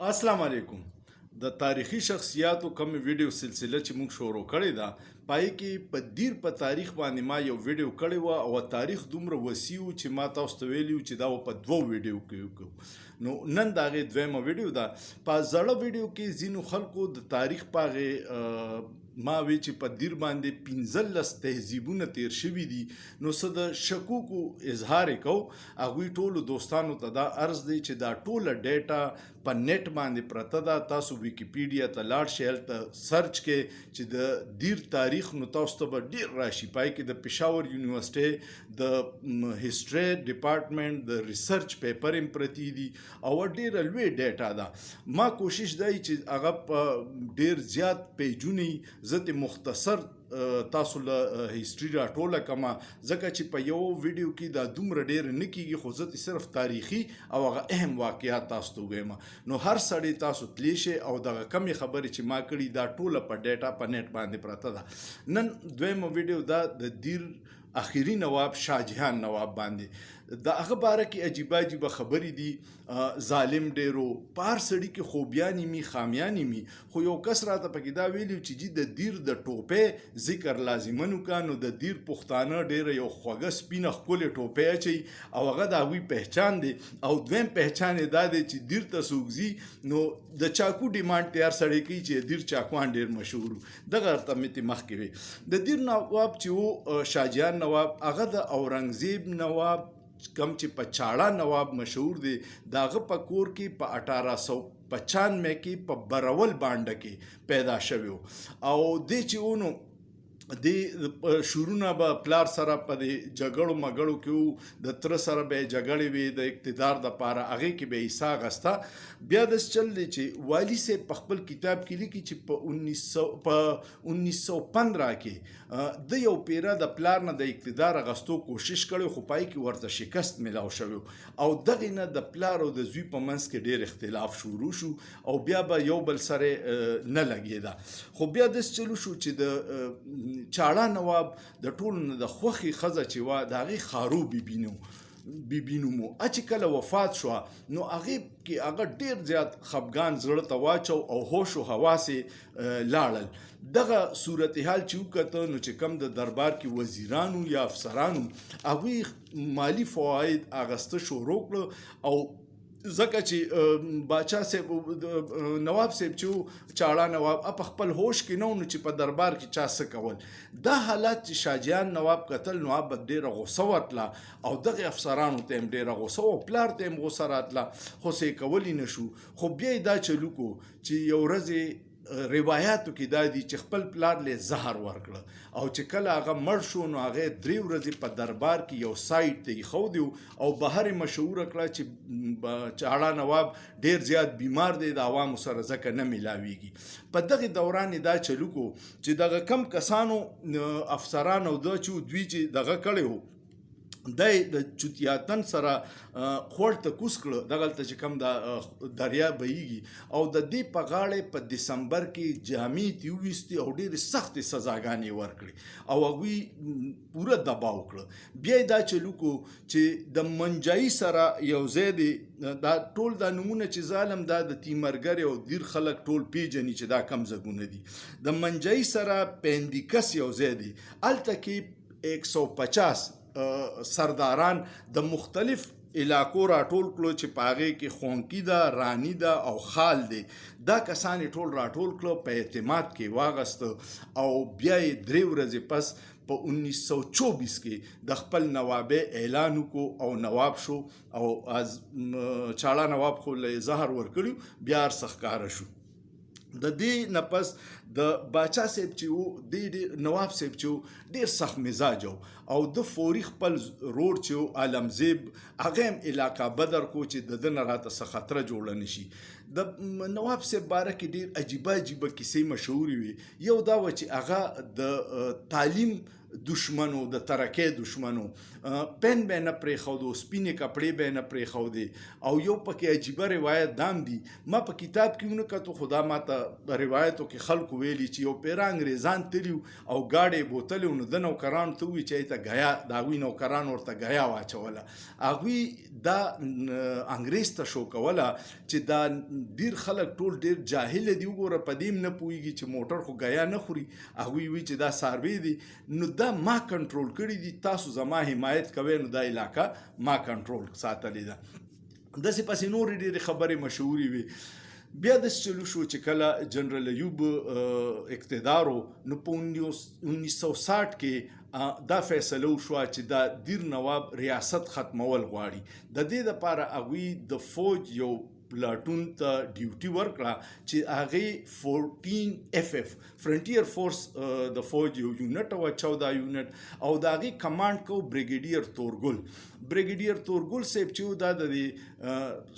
السلام علیکم. د تاریخي شخصیاتو کم ویډیو سلسله چې موږ شروع کړې ده پای کې په دیر په تاریخ باندې ما یو ویډیو کړی و او تاریخ دومره وسیع و چې ما تاسو ته ویلی و چې دا په دوو ویډیو کې وکړو. نو نن د هغې دویمه ویډیو ده. په زړه ویډیو کې ځینو خلکو د تاریخ په هغې ما وی چې په دیر باندې 15 تهذیبونه تیر شوي دي، نو څه د شکوکو اظهار یې کو. هغوی ټولو دوستانو ته دا عرض دی چې دا ټوله ډیټا په نیټ باندې پرته ده. تاسو ویکیپیډیا ته لاړ شئ، هلته سرچ کې چې د دیر تاریخ، نو تاسو ته به ډېر راشي. پای کې د پېښور یونیورسټۍ د هسټرۍ ډپارټمنټ د ریسرچ پیپر هم پرتې دي او ډېره لوی ډیټا ده. ما کوشش دی چې هغه په ډېر زیات پیجونه زه ترې مختصر تاسو له هیستري راټوله کړمه، ځکه چې په یو ویډیو کې دا دومره ډېر نه کېږي، خو زه ترې صرف تاریخي او هغه اهم واقعات تاسو ته ووایم. نو هر سړی تاسو تلی شئ او دغه کمې خبرې چې ما کړي دا ټوله په ډیټا په نیټ باندې پرته ده. نن دویمه ویډیو دا د دیر اخیری نواب شاه جهان نواب باندې د هغه باره کې عجیبه عجیبه خبرې دي. ظالم ډېرو، په هر سړي کې خوبیانې مي خامیانې مي، خو یو کس راته پکې دا ویلي چې جی د دیر د ټوپۍ ذکر لازمن وکړه. نو د دیر پښتانه ډېره یو خوږه سپینه ښکلې ټوپۍ اچوي او هغه د هغوی پهچان دی. او دویم پهچان یې دا دی چې دیر ته څوک ځي نو د چاکو ډیمانډ تیار سړی کوي چې دیر چاکوان ډېر مشهور وو. دغه ته مې ترې مخکې وی. د دیر نواب چې و شاه جهان نواب، هغه د اورنګزیب نواب کم چې په چاړه نواب مشهور دی، د هغه په کور کې په 1895 کې په برول بانډه کې پیدا شوی و. او دی چې و نو د شورونه به پلار سره په د جګړو مګړو کې وو، د تره سره به یې جګړې وي د اقتدار دپاره، هغې کې به یې حصه اخسته. بیا داسې چل دی چې والي صاحب په خپل کتاب کې لیکي چې په 1915 کې د یو پیره د پلار نه د اقتدار اخستو کوشش کړی، خو پای کې ورته شکست میلاو شوی او دغې نه د پلار او د زوی په منځ کې ډېر اختلاف شروع شو او بیا به یو بل سره نه لګېده. خو بیا داسې چلو شو چې د چاړه نواب د ټولو نه د خوښې ښځه چې وه د هغې خارو بیبي نوم و. چې کله وفات شوه نو هغې کې هغه ډېر زیات خفګان زړه ته واچو او هوش و حواس یې لاړل. دغه صورتحال چې وکته نو چې کم د دربار کې وزیرانو یا افسرانو هغوی مالی فواید اخسته شروع کړه. او ځکه چې باچا صاحب نواب صاحب چې چاړه نواب په خپل هوش کې نه و، نو چې په دربار کې چا څه کول. دا حالات چې شاه جهان نواب کتل نو هغه ډېره غوسه ورتله او دغې افسرانو ته هم ډېره غوسه او پلار ته هم غوسه راتله، خو څه یې کولی نه شو. خو بیا یې دا چلو کو چې یو ورځ روایاتو کې دا دي چې خپل پلار له زهر ورکړه او چې کله هغه مړ شو نو هغه 3 ورځې په دربار کې یو سایت ته ایښودی او بهر یې مشهوره کړه چې چاړه نواب ډېر زیات بیمار دی، د عوامو سره ځکه نه میلاویږي. په دغې دوران یې دا چلو کو چې دغه کم کسانو افسران او دا چې دوی چې دغه کړی و دی د چوتیاتن سره خوړ ته کوز کړه، دغلته چې کوم د دریا بهیږي او د دې په غاړې په دسمبر کې جامې ترې وویستې او ډېرې سختې سزاګانې یې ورکړې او هغوی پوره دباو کړه. بیا یې دا چلو کو چې د منجایي سره یو ځای دی، دا ټول دا نومونه چې ظالم دا د تیمرګر او دیر خلک ټول پیژني چې دا کم ځایونه دي. د منجایي سره پیندیکس یو ځای دی، هلته کې 150 سرداران د مختلف علاقو راټول کړو چې په هغې کې خونکي ده، رانی ده او خال دی. دا کسان یې ټول راټول کړو، په اعتماد کې واغسته او بیا یې 3 ورځې پس په 1924 کې د خپل نوابۍ اعلان وکړو او نواب شو. او از چاړه نواب خو له زهر ورکړي، بیا هر څه ښکاره شو. د دې نه پس د باچا صاحب چې و نواب صاحب چې و ډېر سخت مزاج او د فوري خپل رور چې و عالمزیب هغه هم علاقه بدر کو چې د ده نه راته څه خطره جوړه نه شي. د نواب صاحب باره کې ډېر عجیبه عجیبه کیسې مشهورې وي. یو دا وه چې هغه د تعلیم دشمنو د ترکې دشمنو پن به نه پرېښودو سپینې کپړې به نه پرېښودې او یو پکې عجیبه روایت دام دی ما په کتاب کې ونه کتو خدا ما ته روایتو کې خلکو ویلي چې یو پیره انګریزان تلیو او گاډې بوتلې نو د نوکرانو ته ووایي چې ته ګیا د هغوی نوکران ورته ګیا واچوله هغوی دا انګریز ته شو کوله چې دا ډېر خلک ټول ډېر جاهله دي وګوره په دې نه پوهېږي چې موټر خو ګیا نه خوري هغوی وایي چې دا څاروي دي نو دا ما کنټرول کړي دي تاسو زما حمایت کوئ نو دا علاقه ما کنټرول ساتلې ده داسې پسې نورې ډېرې خبرې مشهورې وي بیا داسې چلو شو چې کله جنرال ایوب اقتدار نو په 1960 کې دا فیصله وشوه چې دا دیر نواب ریاست ختمول غواړي د دې دپاره هغوی د فوج یو پلاټون ته ډیوټي ورکړه چې هغې 14 FF فرنټیر فورس د فوج یو یونټ وه 14 یونټ او د هغې کمانډ کو بریګیډیر تورګل صاحب چې و دا د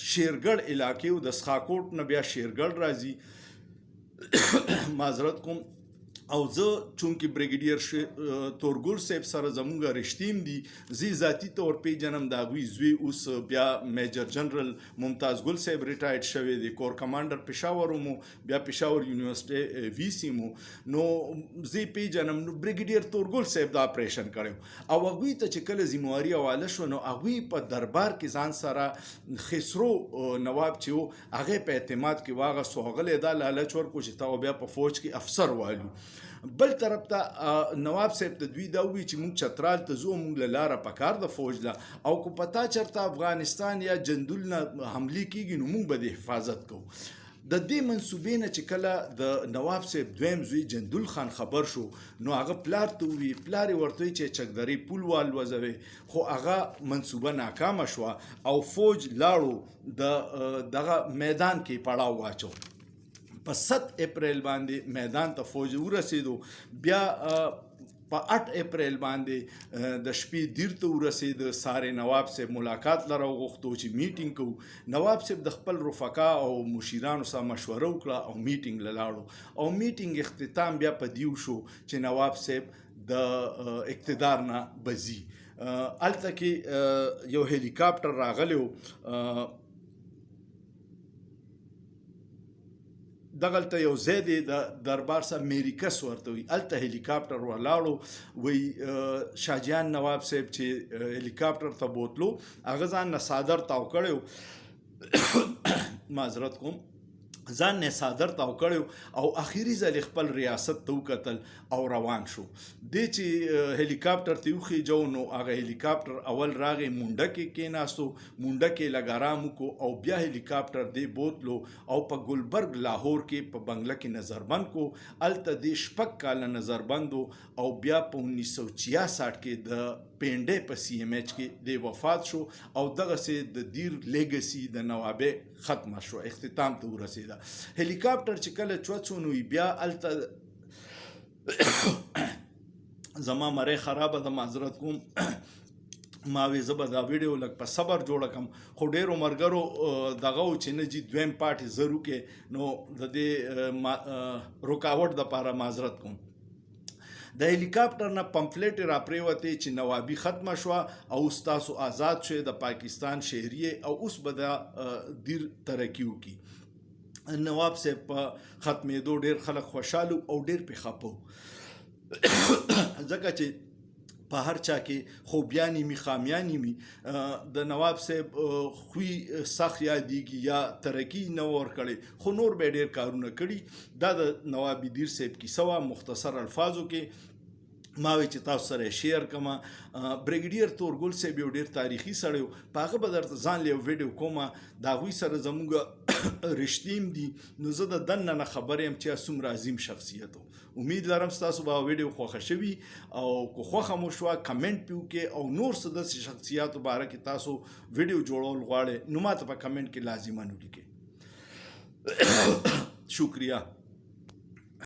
شیرګړ علاقې و د سخاکوټ نه بیا شیرګړ راځي معذرت کوم او زه چونکې بریګیډیر تورګل صاحب سره زموږ رشتیم دي زه ذاتي طور پیژنم د هغوی زوی اوس بیا میجر جنرال ممتاز ګل صاحب ریټایر شوی دی کور کمانډر پېښور مو بیا پېښور یونیورسټۍ VC مو نو زه پیژنم نو بریګیډیر تورګل صاحب دا اپریشن کړی او هغوی ته چې کله ذمواري حواله شوه نو هغوی په دربار کې ځان سره خسرو نواب چې و هغې په اعتماد کې واغستو هغه له دا لالچ ورکړو چې تا بیا په فوج کې افسر والو بل طرف ته نواب صاحب ته دوی دا ووایي چې موږ چترال ته ځو موږ له لاره پکار د فوج له او که پتا چېرته افغانستان یا جندول نه حملې کېږي نو موږ به د حفاظت کوو د دې منصوبې نه چې کله د نواب صاحب دویم زوی جندول خان خبر شو نو هغه پلار ته ووایي پلار یې ورته وایي چې چکدرۍ پول والوځوي خو هغه منصوبه ناکامه شوه او فوج لاړو د دغه میدان کې پړاو واچو په 7 اپریل باندې میدان ته فوج ورسېدو بیا په 8 اپریل باندې د شپې دیر ته ورسېد سارې نواب صاحب ملاقات لره وغوښتو چې میټینګ کوو نواب صاحب د خپل رفقا او مشیرانو سره مشوره وکړه او میټینګ له لاړو او میټینګ اختتام بیا په دیو شو چې نواب صاحب د اقتدار نه بځي هلته کې یو هلیکاپټر راغلی و دغلته یو ځای دی د دربار سره میریکس ورته وي هلته هلیکاپټر ولاړو وایي شاهجهان نواب صاحب چې هلیکاپټر ته بوتلو هغه ځان نه څادر تاو کړی معذرت کوم ځان نه څادر تاو کړی او اخري ځل خپل ریاست ته وکتل او روان شو دی چې هلیکاپټر ته وخیجو نو هغه هلیکاپټر اول راغی مونډه کې کېناستو مونډه کې لږ ارام وکړو او بیا هلیکاپټر دی بوتلو او په ګلبرګ لاهور کې په بنګله کې نظربند کو هلته دی 6 کاله نظربند او بیا په 1966 کې د پینډې په CMH کې دی وفات شو او دغسې د دیر لیګسي د نوابۍ ختمه شو اختتام ته ورسېده هلیکاپټر چې کله چوڅو نو بیا هلته زما مری خرابه د معذرت کوم ما وی زه به دا ویډیو لږ په صبر جوړه کړم خو ډېرو ملګرو دغه و چې نه جي دویم پارټ زه وکړې نو د دې رکاوټ دپاره معذرت کوم د هلیکاپټر نه پمفلیټ را پریوتې چې نوابي ختمه شوه او اوس تاسو آزاد شوئ د پاکستان شهري او اوس به دا دیر ترقي وکړي نواب صاحب په ختمېدو ډېر خلک خوشحاله او ډېر پې خفه ځکه چې په هر چا کې خوبیانی می خامیانی می د نواب صاحب خوی سخت یادېږي یا ترقي نه ورکړی خو نور به ډېر کارونه کړي دا د نواب دیر صاحب کیسه وه مختصر الفاظو کې ما وی چې تاسو سره شیر کما بریګیډیر تورګل صاحب یو ډېر تاریخي سړی و په هغه به درته ځان له یو ویډیو کومه د هغوی سره زموږ رشتیم دي نو زه د دننه نه خبر یم چې څومره عظیم شخصیت و امید لرم ستاسو به ویډیو خوښه شوي او که خوښه مو شوه کمنټ پې وکړئ او نور څه داسې شخصیاتو باره کې تاسو ویډیو جوړول غواړئ نو ماته په کمنټ کې لازماً ولیکئ شکریه